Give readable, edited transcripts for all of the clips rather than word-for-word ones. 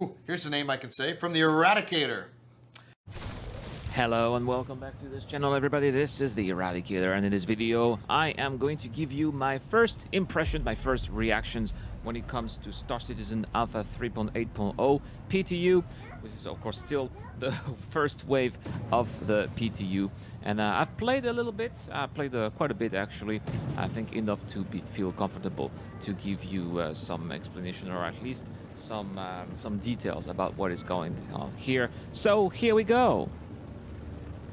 Ooh, here's a name I can say from the Eradicator. Hello and welcome back to this channel, everybody. This is the Eradicator, and in this video I am going to give you my first impression, my first reactions when it comes to Star Citizen Alpha 3.8.0 PTU, which is of course still the first wave of the PTU. And I've played a little bit, I played quite a bit actually. I think enough to feel comfortable to give you some explanation, or at least some details about what is going on here. So here we go.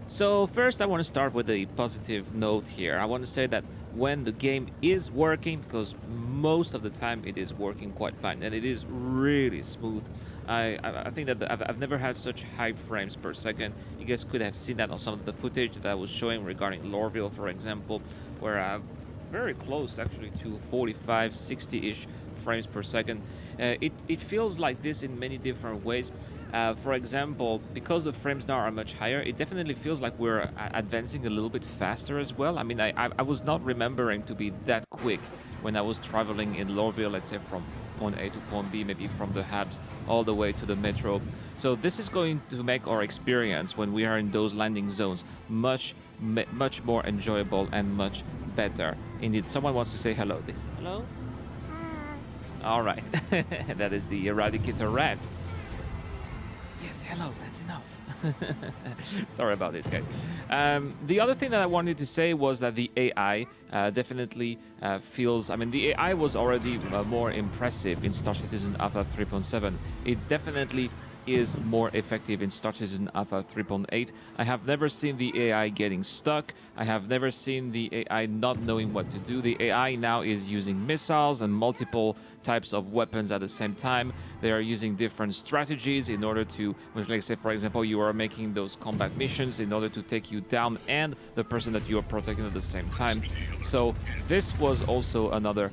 So first I want to start with a positive note here. I want to say that when the game is working, because most of the time it is working quite fine and it is really smooth. I think that I've never had such high frames per second. You guys could have seen that on some of the footage that I was showing regarding Lorville, for example, where I'm very close actually to 45, 60-ish frames per second. It feels like this in many different ways. For example, because the frames now are much higher, it definitely feels like we're advancing a little bit faster as well. I mean, I was not remembering to be that quick when I was traveling in Lorville, let's say from point A to point B, maybe from the hubs all the way to the metro. So this is going to make our experience when we are in those landing zones much more enjoyable and much better. Indeed, someone wants to say hello. This hello? All right. That is the Eradicator rat. Yes, hello, that's enough. Sorry about this, guys. The other thing that I wanted to say was that the AI definitely feels... I mean, the AI was already more impressive in Star Citizen Alpha 3.7. It definitely is more effective in Star Citizen Alpha 3.8. I have never seen the AI getting stuck. I have never seen the AI not knowing what to do. The AI now is using missiles and multiple types of weapons at the same time. They are using different strategies in order to, like say for example, you are making those combat missions in order to take you down and the person that you are protecting at the same time. So this was also another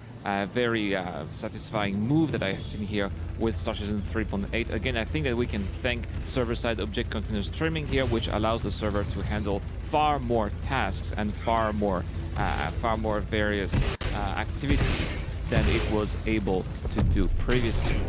very satisfying move that I have seen here with Star Citizen 3.8. Again, I think that we can thank server-side object container streaming here, which allows the server to handle far more tasks and far more various activities than it was able to do previously.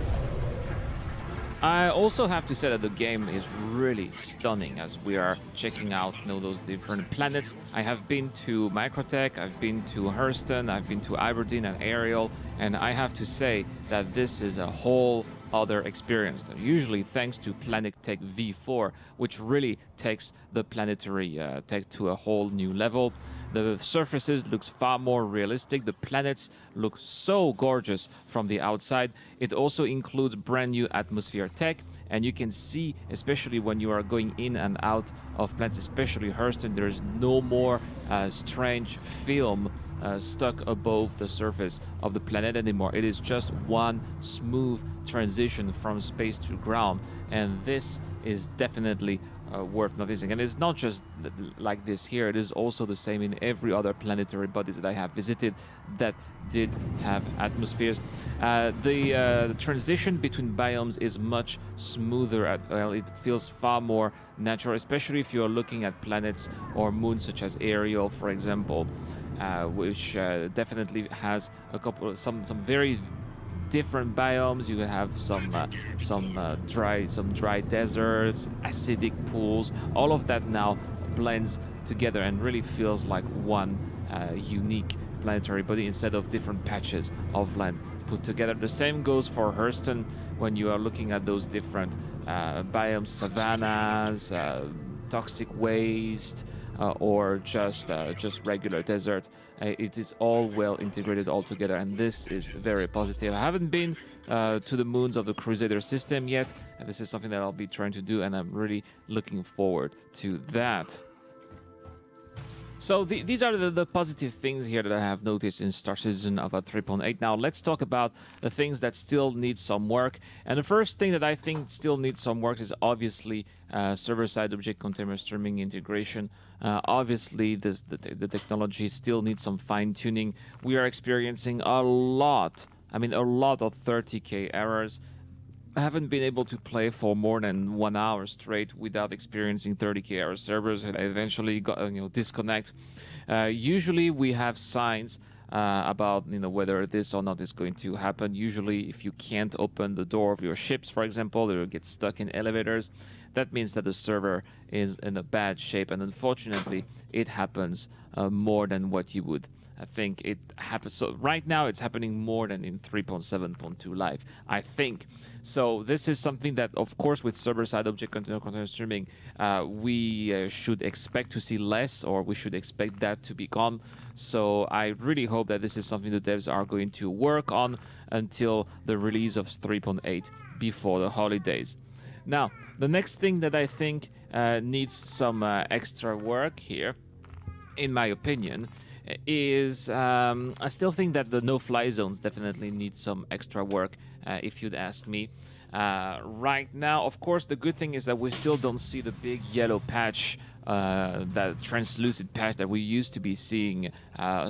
I also have to say that the game is really stunning as we are checking out, those different planets. I have been to Microtech, I've been to Hurston, I've been to Aberdeen and Ariel, and I have to say that this is a whole other experience. Usually thanks to Planet Tech V4, which really takes the planetary tech to a whole new level. The surfaces looks far more realistic. The planets look so gorgeous from the outside. It also includes brand new atmosphere tech, and you can see, especially when you are going in and out of planets, especially Hurston, there's no more strange film stuck above the surface of the planet anymore. It is just one smooth transition from space to ground, and this is definitely worth noticing. And it's not just like this here, it is also the same in every other planetary bodies that I have visited that did have atmospheres. The transition between biomes is much smoother. Well, it feels far more natural, especially if you are looking at planets or moons such as Ariel, for example, which definitely has some very different biomes. You have some dry deserts, acidic pools. All of that now blends together and really feels like one unique planetary body instead of different patches of land put together. The same goes for Hurston when you are looking at those different biomes, savannas, toxic waste, or just regular desert. It is all well integrated all together, and this is very positive. I haven't been to the moons of the Crusader system yet, and this is something that I'll be trying to do, and I'm really looking forward to that. So these are the positive things here that I have noticed in Star Citizen Alpha 3.8. Now let's talk about the things that still need some work. And the first thing that I think still needs some work is obviously server-side object container streaming integration. Obviously, the technology still needs some fine-tuning. We are experiencing a lot of 30K errors. I haven't been able to play for more than 1 hour straight without experiencing 30K error servers, and I eventually got disconnect. Usually we have signs about whether this or not is going to happen. Usually, if you can't open the door of your ships, for example, or get stuck in elevators, that means that the server is in a bad shape, and unfortunately, it happens more than what you would. I think it happens. So right now, it's happening more than in 3.7.2 live, I think. So this is something that, of course, with server-side object container streaming, we should expect to see less, or we should expect that to be gone. So I really hope that this is something the devs are going to work on until the release of 3.8 before the holidays. Now, the next thing that I think needs some extra work here, in my opinion, is I still think that the no-fly zones definitely need some extra work, if you'd ask me. Right now, of course, the good thing is that we still don't see the big yellow patch, that translucent patch that we used to be seeing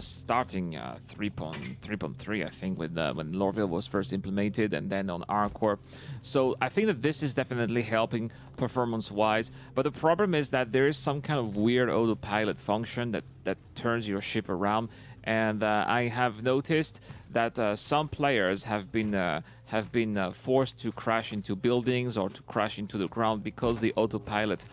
starting 3.3, I think, with when Lorville was first implemented, and then on Arcore. So I think that this is definitely helping performance-wise, but the problem is that there is some kind of weird autopilot function that turns your ship around, and I have noticed that some players have been forced to crash into buildings or to crash into the ground because the autopilot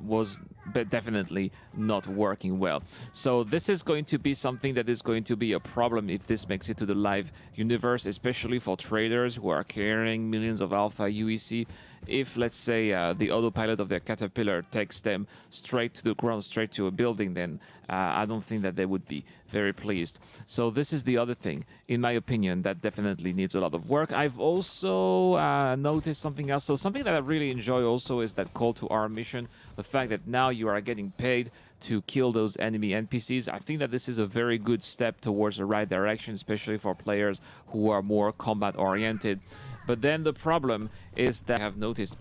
was definitely not working well. So this is going to be something that is going to be a problem if this makes it to the live universe, especially for traders who are carrying millions of alpha UEC. If, let's say, the autopilot of their caterpillar takes them straight to the ground, straight to a building, then I don't think that they would be very pleased. So this is the other thing, in my opinion, that definitely needs a lot of work. I've also noticed something else. So something that I really enjoy also is that call to arm mission. The fact that now you are getting paid to kill those enemy NPCs. I think that this is a very good step towards the right direction, especially for players who are more combat oriented. But then the problem is that I have noticed.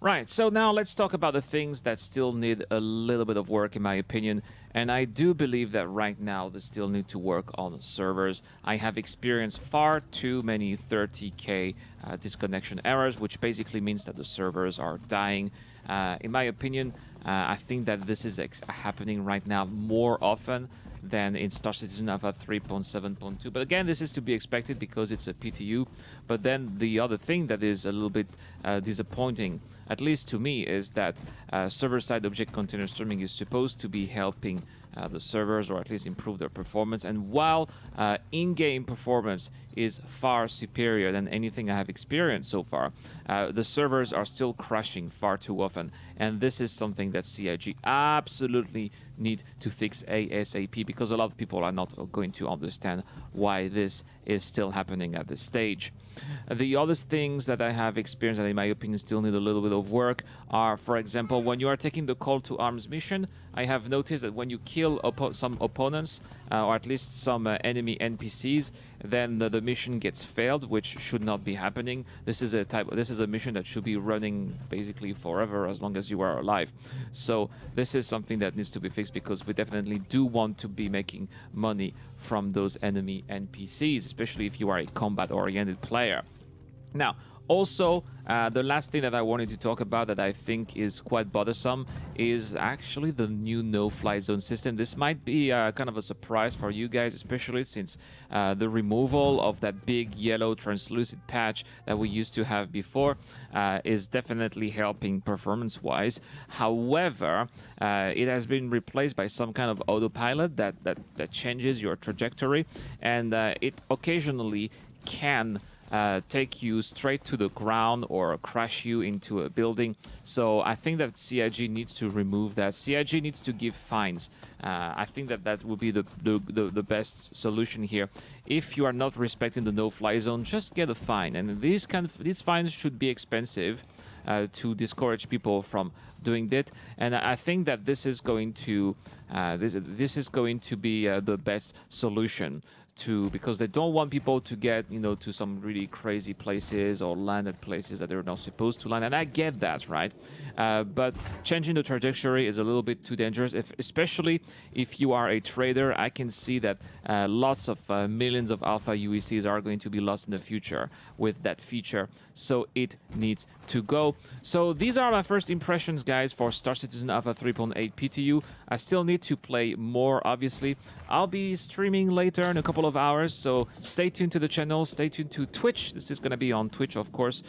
Right, so now let's talk about the things that still need a little bit of work, in my opinion. And I do believe that right now they still need to work on servers. I have experienced far too many 30k disconnection errors, which basically means that the servers are dying. In my opinion, I think that this is happening right now more often than in Star Citizen Alpha 3.7.2. But again, this is to be expected because it's a PTU. But then the other thing that is a little bit disappointing, at least to me, is that server-side object container streaming is supposed to be helping the servers, or at least improve their performance. And while in-game performance is far superior than anything I have experienced so far, the servers are still crashing far too often. And this is something that CIG absolutely need to fix ASAP, because a lot of people are not going to understand why this is still happening at this stage. The other things that I have experienced that in my opinion still need a little bit of work are, for example, when you are taking the call to arms mission, I have noticed that when you kill some opponents, or at least some enemy NPCs, then the mission gets failed, which should not be happening. This is a mission that should be running basically forever, as long as you are alive. So this is something that needs to be fixed, because we definitely do want to be making money from those enemy NPCs, especially if you are a combat-oriented player. Now, also, the last thing that I wanted to talk about that I think is quite bothersome is actually the new no-fly zone system. This might be kind of a surprise for you guys, especially since the removal of that big yellow translucent patch that we used to have before is definitely helping performance-wise. However, it has been replaced by some kind of autopilot that changes your trajectory, and it occasionally can take you straight to the ground or crash you into a building. So I think that CIG needs to remove that. CIG needs to give fines. I think that would be the best solution here. If you are not respecting the no-fly zone, just get a fine. And these fines should be expensive to discourage people from doing that. And I think that this is going to be the best solution because they don't want people to get, you know, to some really crazy places or land at places that they're not supposed to land. And I get that, right? But changing the trajectory is a little bit too dangerous, especially if you are a trader. I can see that lots of millions of alpha UECs are going to be lost in the future with that feature. So it needs to go. So these are my first impressions, guys, for Star Citizen Alpha 3.8 PTU. I still need to play more, obviously. I'll be streaming later in a couple of hours, so stay tuned to the channel, stay tuned to Twitch. This is going to be on Twitch, of course,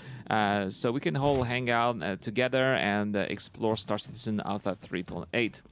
so we can all hang out together and explore Star Citizen Alpha 3.8.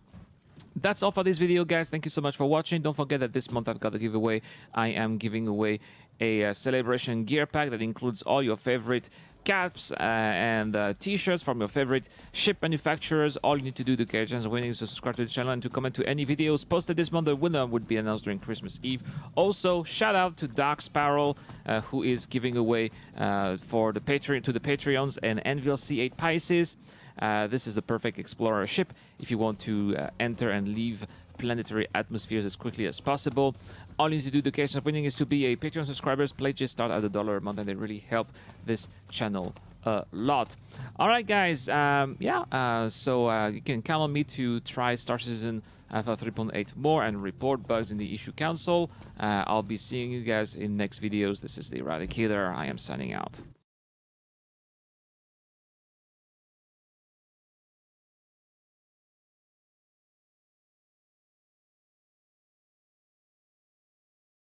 That's all for this video, guys. Thank you so much for watching. Don't forget that this month I've got a giveaway. I am giving away a celebration gear pack that includes all your favorite caps and t-shirts from your favorite ship manufacturers. All you need to do to get a chance of winning is to subscribe to the channel and to comment to any videos posted this month. The winner would be announced during Christmas Eve. Also, shout out to Dark Sparrow, who is giving away for the Patreons and Anvil C8 Pisces. This is the perfect explorer ship if you want to enter and leave planetary atmospheres as quickly as possible. All you need to do to get a chance of winning is to be a Patreon subscriber. Pledges start at $1 a month, and they really help this channel a lot. All right, guys. So you can count on me to try Star Citizen Alpha 3.8 more and report bugs in the issue council. I'll be seeing you guys in next videos. This is the Eradicator. I am signing out.